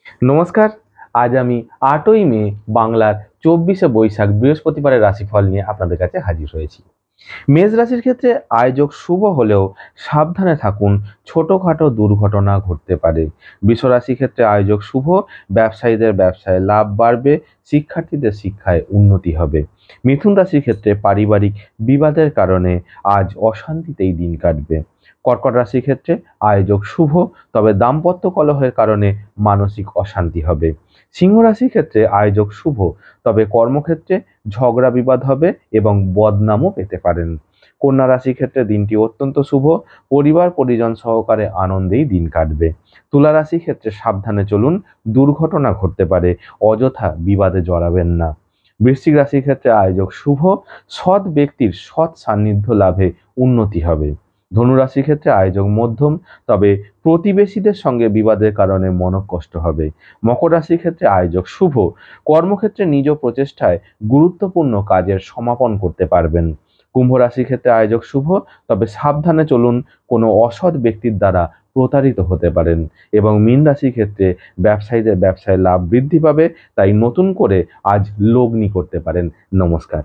নমস্কার। আজ আমি ৮ই মে বাংলার ২৪শে বৈশাখ বৃহস্পতিবারের রাশিফল নিয়ে আপনাদের কাছে হাজির হয়েছি। মেষ রাশির ক্ষেত্রে আয়োজক শুভ হলেও সাবধানে থাকুন, ছোটখাটো দুর্ঘটনা ঘটতে পারে। বৃষ রাশির ক্ষেত্রে আয়োজক শুভ, ব্যবসায়ীদের ব্যবসায় লাভ বাড়বে, শিক্ষার্থীদের শিক্ষায় উন্নতি হবে। মিথুন রাশির ক্ষেত্রে পারিবারিক বিবাদের কারণে আজ অশান্তিতেই দিন কাটবে। কর্কট রাশির ক্ষেত্রে আয়োজক শুভ, তবে দাম্পত্য কলহের কারণে মানসিক অশান্তি হবে। সিংহ রাশির ক্ষেত্রে আয়োজক শুভ, তবে কর্মক্ষেত্রে ঝগড়া বিবাদ হবে এবং বদনামও পেতে পারেন। কন্যা রাশির ক্ষেত্রে দিনটি অত্যন্ত শুভ, পরিবার পরিজন সহকারে আনন্দেই দিন কাটবে। তুলা রাশির ক্ষেত্রে সাবধানে চলুন, দুর্ঘটনা ঘটতে পারে, অযথা বিবাদে জড়াবেন না। বৃশ্চিক রাশির ক্ষেত্রে আয়োজক শুভ, সৎ ব্যক্তির সৎ সান্নিধ্য লাভে উন্নতি হবে। ধনু রাশির ক্ষেত্রে আয়োজক মধ্যম, তবে প্রতিবেশীদের সঙ্গে বিবাদের কারণে মনোকষ্ট হবে। মকর রাশির ক্ষেত্রে আয়োজক শুভ, কর্মক্ষেত্রে নিজ প্রচেষ্টায় গুরুত্বপূর্ণ কাজের সমাপন করতে পারবেন। কুম্ভ রাশির ক্ষেত্রে আয়োজক শুভ, তবে সাবধানে চলুন, কোনো অসৎ ব্যক্তির দ্বারা প্রতারিত হতে পারেন। এবং মীন রাশির ক্ষেত্রে ব্যবসায়ীদের ব্যবসায় লাভ বৃদ্ধি পাবে, তাই নতুন করে আজ লগ্নি করতে পারেন। নমস্কার।